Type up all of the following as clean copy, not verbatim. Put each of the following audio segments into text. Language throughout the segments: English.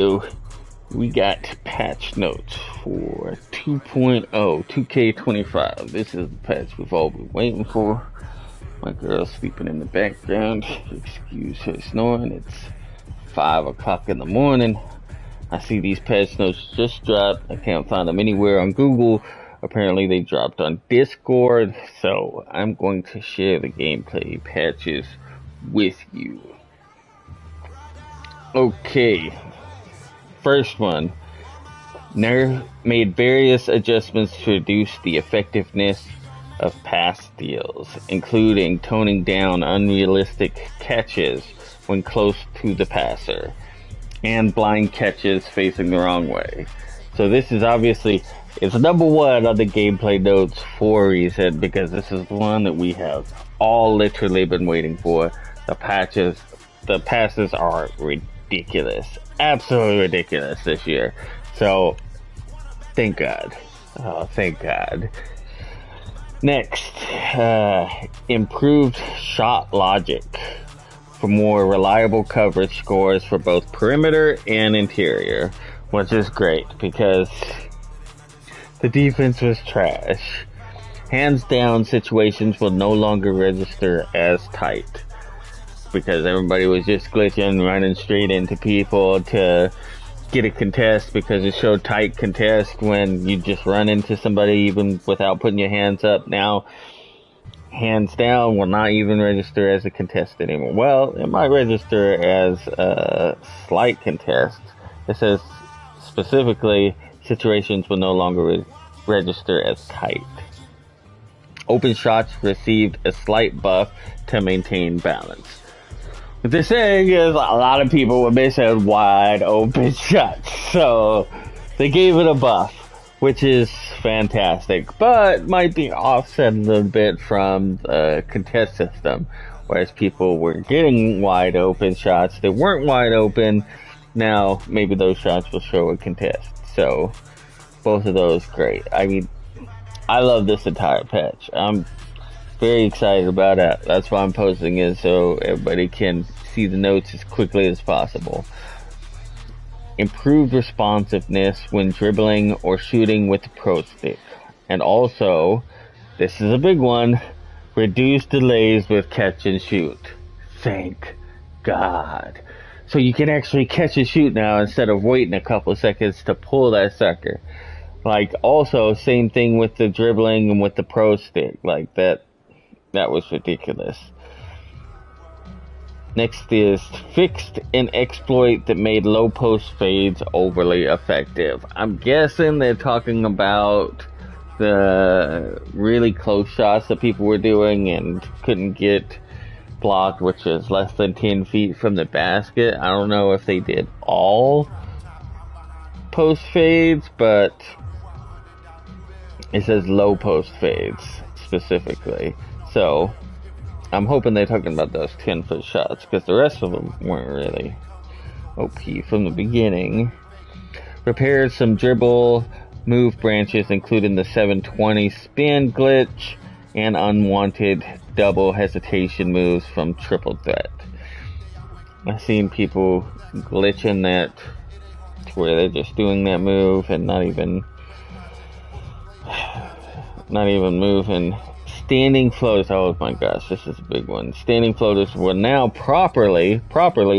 So we got patch notes for 2.0, 2K25. This is the patch we've all been waiting for. My girl's sleeping in the background. Excuse her snoring. It's 5 o'clock in the morning. I see these patch notes just dropped. I can't find them anywhere on Google. Apparently they dropped on Discord. So I'm going to share the gameplay patches with you. Okay. First one. Nerf made various adjustments to reduce the effectiveness of pass steals, including toning down unrealistic catches when close to the passer, and blind catches facing the wrong way. So this is obviously, it's number one on the gameplay notes for a reason, because this is the one that we have all literally been waiting for. The passes are ridiculous. Absolutely ridiculous this year. So, thank God. Oh, thank God. Next, improved shot logic for more reliable coverage scores for both perimeter and interior, which is great because the defense was trash. Hands down, situations will no longer register as tight because everybody was just glitching, running straight into people to get a contest because it showed tight contest when you just run into somebody even without putting your hands up. Now, hands down will not even register as a contest anymore. Well, it might register as a slight contest. It says specifically situations will no longer register as tight. Open shots received a slight buff to maintain balance. What they're saying is a lot of people were missing wide open shots, so they gave it a buff, which is fantastic, but might be offset a little bit from the contest system, whereas people were getting wide open shots that weren't wide open. Now maybe those shots will show a contest, so both of those great. I mean, I love this entire patch. I'm very excited about it. That's why I'm posting it, so everybody can see the notes as quickly as possible. Improved responsiveness when dribbling or shooting with the pro stick. And also, this is a big one, reduced delays with catch and shoot. Thank God. So you can actually catch and shoot now instead of waiting a couple seconds to pull that sucker. Like, also, same thing with the dribbling and with the pro stick. Like, that was ridiculous. Next is fixed an exploit that made low post fades overly effective. I'm guessing they're talking about the really close shots that people were doing and couldn't get blocked, which is less than 10 feet from the basket. I don't know if they did all post fades, but it says low post fades specifically. So I'm hoping they're talking about those 10-foot shots, because the rest of them weren't really OP from the beginning. Repaired some dribble move branches, including the 720 spin glitch and unwanted double hesitation moves from triple threat. I've seen people glitching that to where they're just doing that move and not even moving. Standing floaters, oh my gosh, this is a big one. Standing floaters were now properly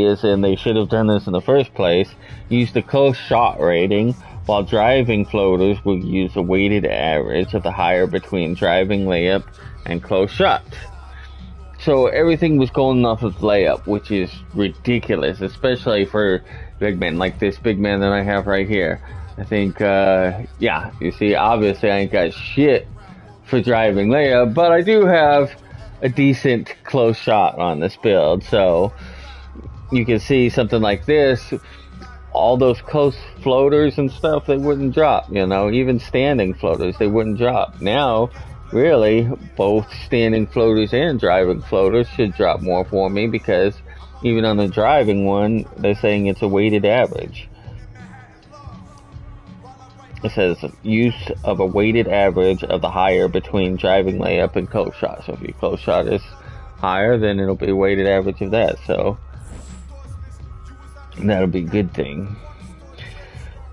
as in they should have done this in the first place, use the close shot rating, while driving floaters would use a weighted average of the higher between driving layup and close shot. So everything was going off of layup, which is ridiculous, especially for big men, like this big man that I have right here. I think, yeah, you see, obviously I ain't got shit for driving layup, but I do have a decent close shot on this build, so you can see something like this, all those close floaters and stuff, they wouldn't drop, you know, even standing floaters, they wouldn't drop. Now, really, both standing floaters and driving floaters should drop more for me, because even on the driving one, they're saying it's a weighted average. It says use of a weighted average of the higher between driving layup and close shot. So if your close shot is higher, then it'll be a weighted average of that. So that'll be a good thing.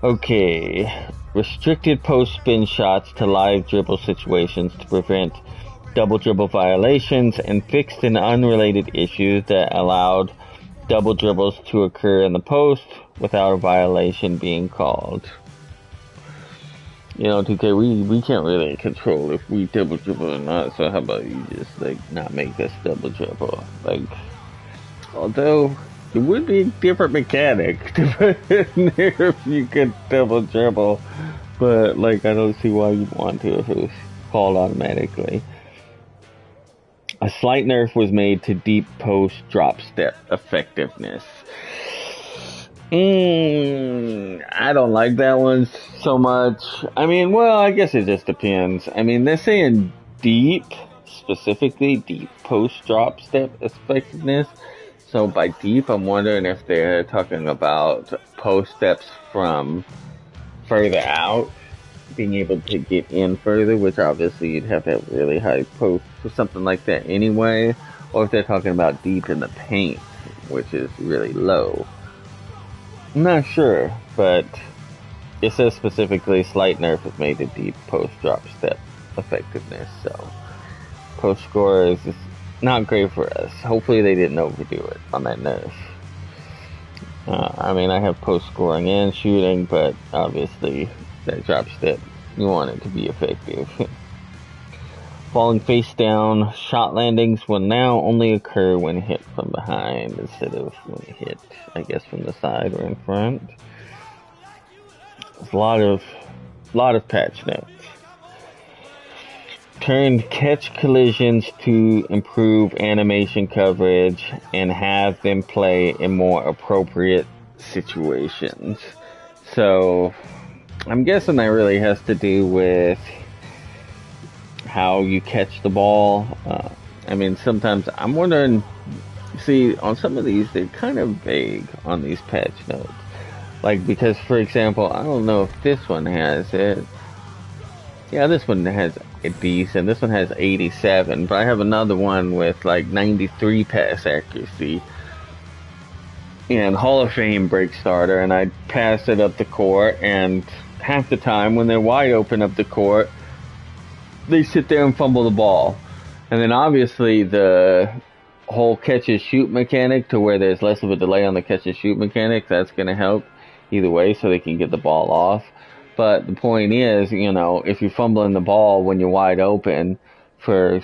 Okay. Restricted post spin shots to live dribble situations to prevent double dribble violations and fixed an unrelated issue that allowed double dribbles to occur in the post without a violation being called. 2K, we can't really control if we double dribble or not, so how about you just, not make us double dribble? Although, it would be a different mechanic to put in there if you could double dribble, but, I don't see why you'd want to if it was called automatically. A slight nerf was made to deep post drop step effectiveness. I don't like that one so much. I guess it just depends. They're saying deep, specifically deep post drop step effectiveness. So by deep, I'm wondering if they're talking about post steps from further out, being able to get in further, which obviously you'd have to have really high post for something like that anyway, or if they're talking about deep in the paint, which is really low. I'm not sure, but it says specifically slight nerf is made to deep post drop step effectiveness, so post score is just not great for us. Hopefully they didn't overdo it on that nerf. I have post scoring and shooting, but obviously that drop step, you want it to be effective. Falling face down, shot landings will now only occur when hit from behind instead of when hit, I guess, from the side or in front. There's a lot of patch notes. Turned catch collisions to improve animation coverage and have them play in more appropriate situations. So, I'm guessing that really has to do with how you catch the ball. Sometimes I'm wondering, see, on some of these, they're kind of vague on these patch notes. Because, for example, I don't know if this one has it. Yeah, this one has a decent. This one has 87, but I have another one with 93 pass accuracy and Hall of Fame break starter, and I pass it up the court, and half the time when they're wide open up the court, they sit there and fumble the ball. And then obviously the whole catch and shoot mechanic, to where there's less of a delay on the catch and shoot mechanic, that's going to help either way so they can get the ball off. But the point is, if you're fumbling the ball when you're wide open for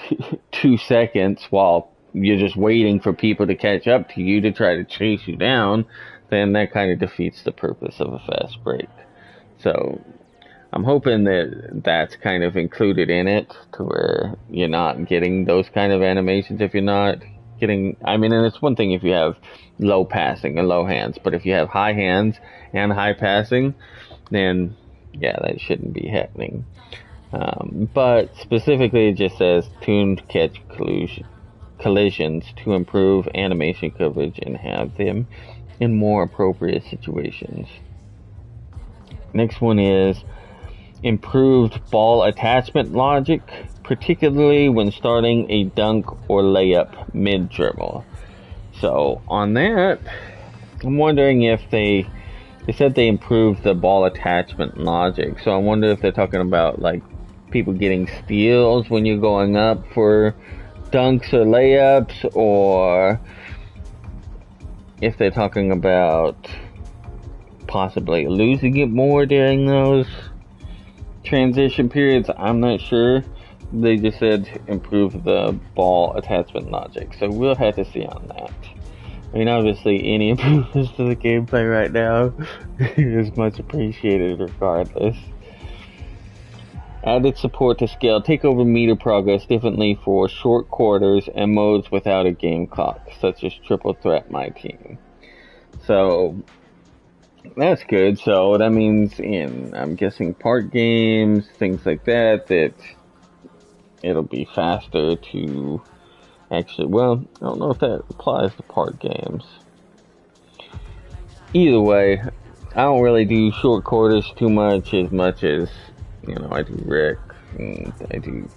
2 seconds while you're just waiting for people to catch up to you to try to chase you down, then that kind of defeats the purpose of a fast break. So I'm hoping that that's kind of included in it, to where you're not getting those kind of animations if you're not getting, and it's one thing if you have low passing and low hands, but if you have high hands and high passing, then yeah, that shouldn't be happening. But specifically it just says tuned catch collisions to improve animation coverage and have them in more appropriate situations. Next one is improved ball attachment logic, particularly when starting a dunk or layup mid-dribble. So on that, I'm wondering if they said they improved the ball attachment logic. So I wonder if they're talking about people getting steals when you're going up for dunks or layups, or if they're talking about possibly losing it more during those transition periods. I'm not sure. They just said improve the ball attachment logic, so we'll have to see on that. Obviously any improvements to the gameplay right now is much appreciated regardless. Added support to scale takeover meter progress differently for short quarters and modes without a game clock, such as Triple Threat My Team. So that's good. So that means I'm guessing park games, things like that it'll be faster to actually, well, I don't know if that applies to park games. Either way, I don't really do short quarters too much as I do Rick, and I do,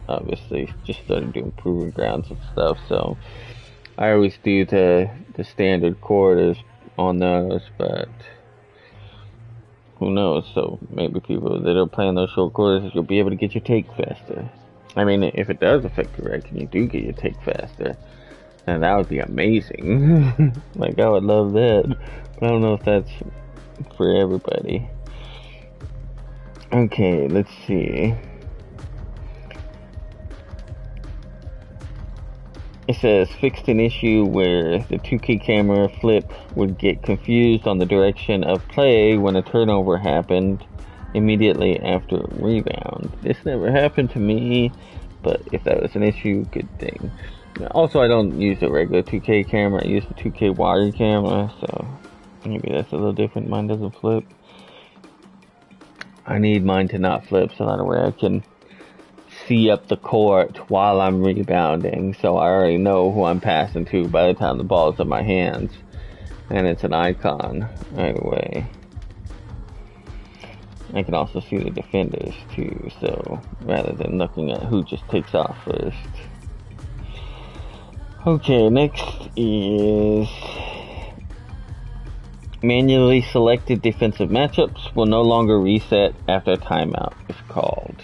obviously, just started doing Proving Grounds and stuff, so I always do the standard quarters on those, but who knows? So maybe people that are playing those short quarters, you'll be able to get your take faster. I mean, if it does affect your rank and you do get your take faster, then that would be amazing. Like, I would love that. But I don't know if that's for everybody. Okay, let's see. It says fixed an issue where the 2K camera flip would get confused on the direction of play when a turnover happened immediately after a rebound. This never happened to me, but if that was an issue, good thing. Also, I don't use a regular 2K camera, I use the 2K wire camera, so maybe that's a little different. Mine doesn't flip. I need mine to not flip so that way I can see up the court while I'm rebounding, so I already know who I'm passing to by the time the ball's in my hands, and it's an icon right away. I can also see the defenders too, so rather than looking at who just takes off first. Okay, next is manually selected defensive matchups will no longer reset after a timeout is called.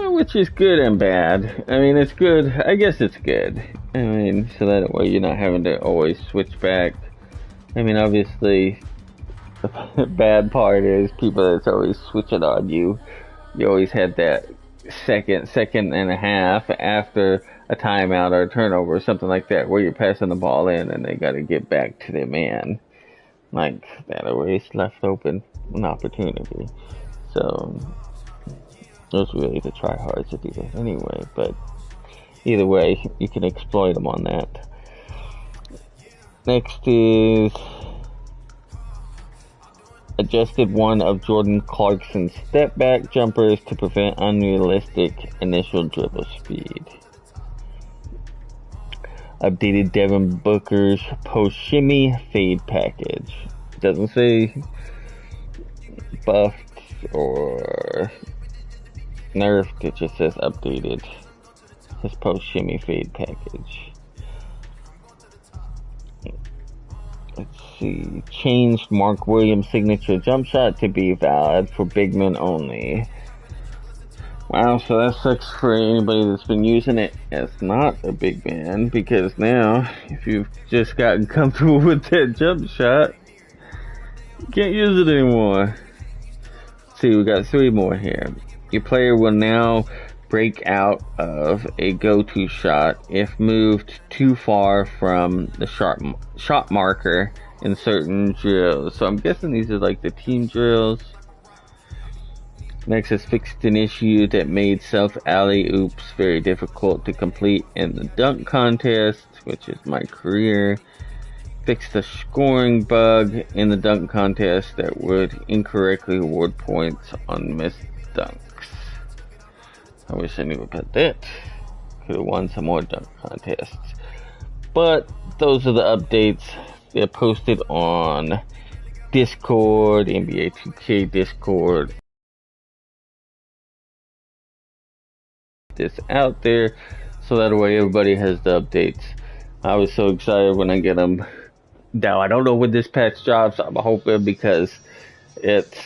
Which is good and bad. I mean, it's good. I guess it's good. I mean, so that way you're not having to always switch back. I mean, obviously, the bad part is people that's always switching on you. You always had that second and a half after a timeout or a turnover or something like that, where you're passing the ball in and they got to get back to their man. Like, that always left open an opportunity. So those really the tryhards to do that anyway, but either way, you can exploit them on that. Next is adjusted one of Jordan Clarkson's step back jumpers to prevent unrealistic initial dribble speed. Updated Devin Booker's post shimmy fade package. It doesn't say buffed or nerfed, it just says updated his post shimmy fade package. Let's see. Changed Mark Williams' signature jump shot to be valid for big men only. Wow, so that sucks for anybody that's been using it as not a big man, because now, if you've just gotten comfortable with that jump shot, you can't use it anymore. Let's see, we got 3 more here. Your player will now break out of a go-to shot if moved too far from the shot marker in certain drills. So I'm guessing these are like the team drills. Next is fixed an issue that made self alley-oops very difficult to complete in the dunk contest, which is my career. Fixed a scoring bug in the dunk contest that would incorrectly award points on missed dunks. I wish I knew about that. Could have won some more dunk contests. But those are the updates. They're posted on Discord, NBA 2K Discord. This out there so that way everybody has the updates. I was so excited when I get them. Now I don't know when this patch drops. I'm hoping, because it's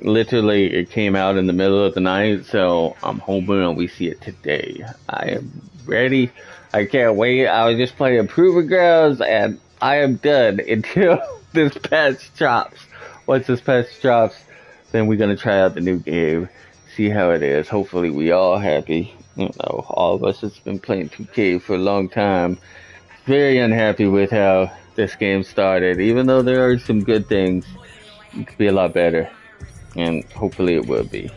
literally, it came out in the middle of the night, so I'm hoping we see it today. I am ready. I can't wait. I was just playing Proving Grounds, and I am done until this patch drops. Once this patch drops, then we're gonna try out the new game, see how it is. Hopefully we all happy. You know, all of us that's been playing 2K for a long time, very unhappy with how this game started. Even though there are some good things, it could be a lot better, and hopefully it will be.